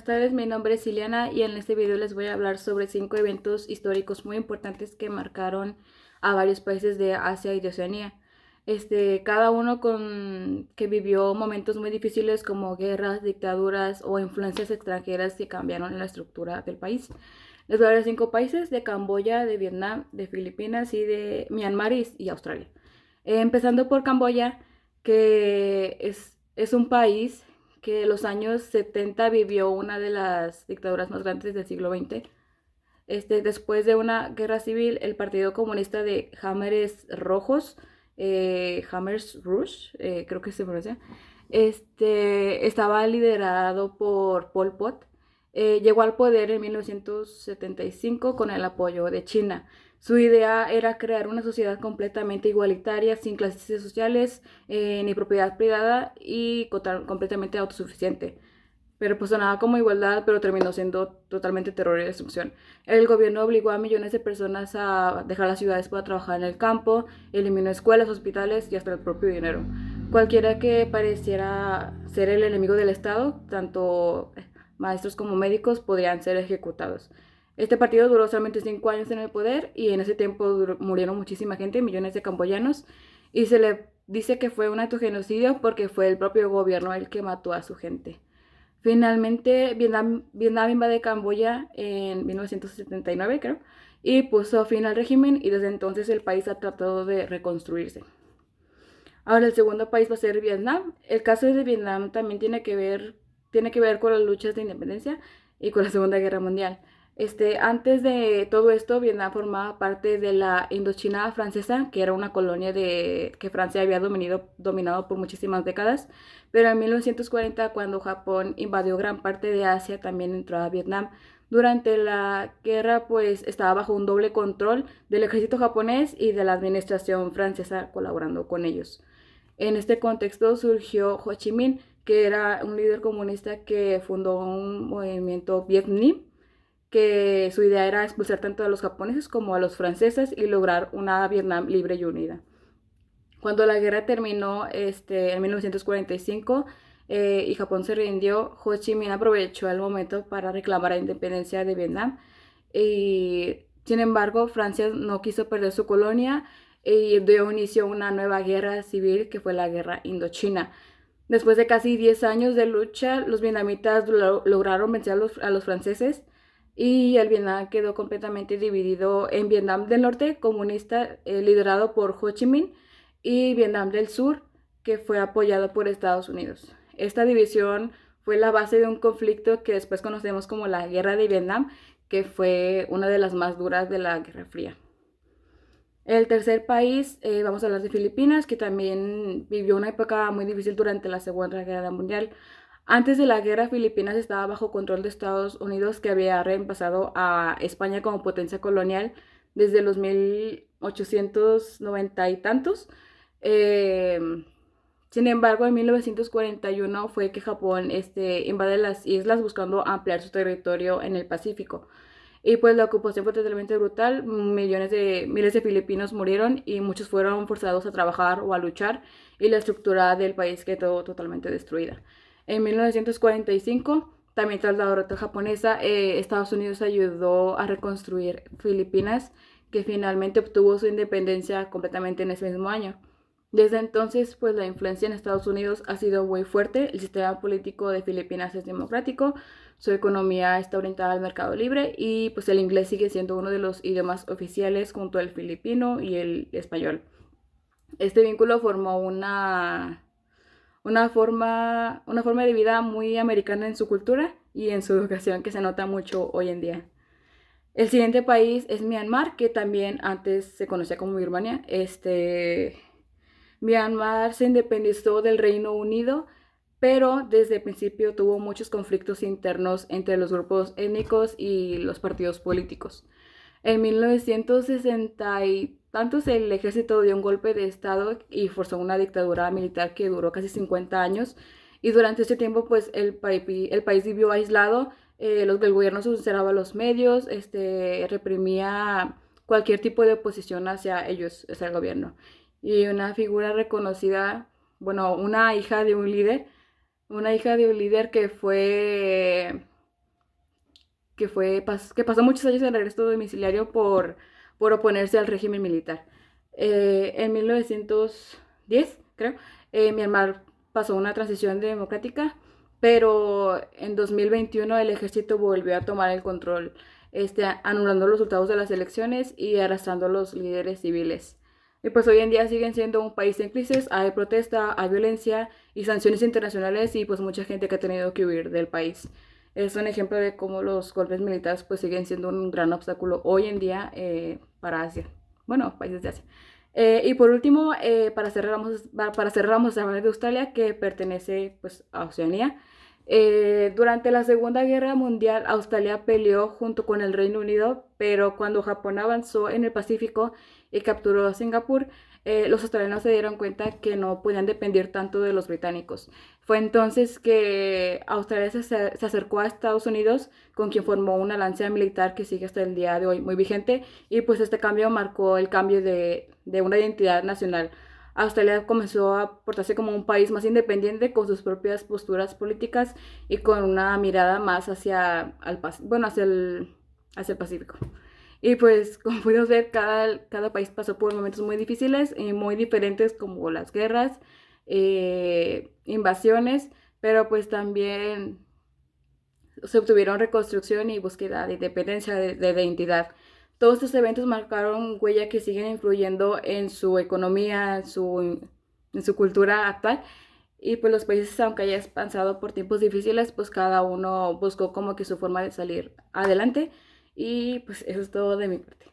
Buenas tardes, mi nombre es Ileana y en este video les voy a hablar sobre 5 eventos históricos muy importantes que marcaron a varios países de Asia y de Oceanía. Cada uno que vivió momentos muy difíciles como guerras, dictaduras o influencias extranjeras que cambiaron la estructura del país. Les voy a hablar de 5 países: de Camboya, de Vietnam, de Filipinas y de Myanmar y Australia. Empezando por Camboya, que es un país que en los años 70 vivió una de las dictaduras más grandes del siglo XX. Después de una guerra civil, el Partido Comunista de Khmeres Rojos, Khmers Rouge, creo que se pronuncia, estaba liderado por Pol Pot. Llegó al poder en 1975 con el apoyo de China. Su idea era crear una sociedad completamente igualitaria, sin clases sociales, ni propiedad privada y completamente autosuficiente. Pero pues sonaba como igualdad, pero terminó siendo totalmente terror y destrucción. El gobierno obligó a millones de personas a dejar las ciudades para trabajar en el campo, eliminó escuelas, hospitales y hasta el propio dinero. Cualquiera que pareciera ser el enemigo del Estado, tanto maestros como médicos, podrían ser ejecutados. Este partido duró solamente 5 años en el poder y en ese tiempo murieron muchísima gente, millones de camboyanos, y se le dice que fue un acto genocidio porque fue el propio gobierno el que mató a su gente. Finalmente, Vietnam invade Camboya en 1979, creo, y puso fin al régimen, y desde entonces el país ha tratado de reconstruirse. Ahora el segundo país va a ser Vietnam. El caso de Vietnam también tiene que ver con las luchas de independencia y con la Segunda Guerra Mundial. Antes de todo esto, Vietnam formaba parte de la Indochina francesa, que era una colonia que Francia había dominado por muchísimas décadas. Pero en 1940, cuando Japón invadió gran parte de Asia, también entró a Vietnam. Durante la guerra, pues estaba bajo un doble control del ejército japonés y de la administración francesa, colaborando con ellos. En este contexto surgió Ho Chi Minh, que era un líder comunista que fundó un movimiento Viet Minh, que su idea era expulsar tanto a los japoneses como a los franceses y lograr una Vietnam libre y unida. Cuando la guerra terminó en 1945 y Japón se rindió, Ho Chi Minh aprovechó el momento para reclamar la independencia de Vietnam. Y, sin embargo, Francia no quiso perder su colonia y dio inicio a una nueva guerra civil, que fue la guerra Indochina. Después de casi 10 años de lucha, los vietnamitas lograron vencer a los franceses, y el Vietnam quedó completamente dividido en Vietnam del Norte, comunista, liderado por Ho Chi Minh, y Vietnam del Sur, que fue apoyado por Estados Unidos. Esta división fue la base de un conflicto que después conocemos como la Guerra de Vietnam, que fue una de las más duras de la Guerra Fría. El tercer país, vamos a hablar de Filipinas, que también vivió una época muy difícil durante la Segunda Guerra Mundial. Antes de la guerra, Filipinas estaba bajo control de Estados Unidos, que había reemplazado a España como potencia colonial desde los 1890 y tantos. Eh, Sin embargo, en 1941 fue que Japón invade las islas buscando ampliar su territorio en el Pacífico. Y pues la ocupación fue totalmente brutal, miles de filipinos murieron y muchos fueron forzados a trabajar o a luchar, y la estructura del país quedó totalmente destruida. En 1945, también tras la derrota japonesa, Estados Unidos ayudó a reconstruir Filipinas, que finalmente obtuvo su independencia completamente en ese mismo año. Desde entonces, pues la influencia en Estados Unidos ha sido muy fuerte. El sistema político de Filipinas es democrático, su economía está orientada al mercado libre, y pues el inglés sigue siendo uno de los idiomas oficiales junto al filipino y el español. Este vínculo formó una forma de vida muy americana en su cultura y en su educación, que se nota mucho hoy en día. El siguiente país es Myanmar, que también antes se conocía como Birmania. Myanmar se independizó del Reino Unido, pero desde el principio tuvo muchos conflictos internos entre los grupos étnicos y los partidos políticos. En 1960 y tantos, el ejército dio un golpe de estado y forzó una dictadura militar que duró casi 50 años. Y durante ese tiempo, pues el país vivió aislado. El gobierno censuraba los medios, reprimía cualquier tipo de oposición hacia ellos, hacia el gobierno. Y una figura reconocida, bueno, una hija de un líder que fue que pasó muchos años en arresto domiciliario por oponerse al régimen militar. En 1910, creo, Myanmar pasó una transición democrática, pero en 2021 el ejército volvió a tomar el control, anulando los resultados de las elecciones y arrastrando a los líderes civiles. Y pues hoy en día siguen siendo un país en crisis, hay protesta, hay violencia y sanciones internacionales y pues mucha gente que ha tenido que huir del país. Es un ejemplo de cómo los golpes militares pues siguen siendo un gran obstáculo hoy en día para Asia. Bueno, países de Asia. Y por último, para cerrar, vamos a hablar de Australia, que pertenece pues, a Oceanía. Durante la Segunda Guerra Mundial, Australia peleó junto con el Reino Unido, pero cuando Japón avanzó en el Pacífico y capturó a Singapur, los australianos se dieron cuenta que no podían depender tanto de los británicos. Fue entonces que Australia se acercó a Estados Unidos, con quien formó una alianza militar que sigue hasta el día de hoy muy vigente, y pues este cambio marcó el cambio de una identidad nacional. Australia comenzó a portarse como un país más independiente con sus propias posturas políticas y con una mirada más hacia el Pacífico. Y pues, como pudimos ver, cada país pasó por momentos muy difíciles y muy diferentes, como las guerras, invasiones, pero pues también se obtuvieron reconstrucción y búsqueda de independencia, de identidad. Todos estos eventos marcaron huella que siguen influyendo en su economía, en su cultura actual. Y pues los países, aunque hayan pasado por tiempos difíciles, pues cada uno buscó como que su forma de salir adelante. Y pues eso es todo de mi parte.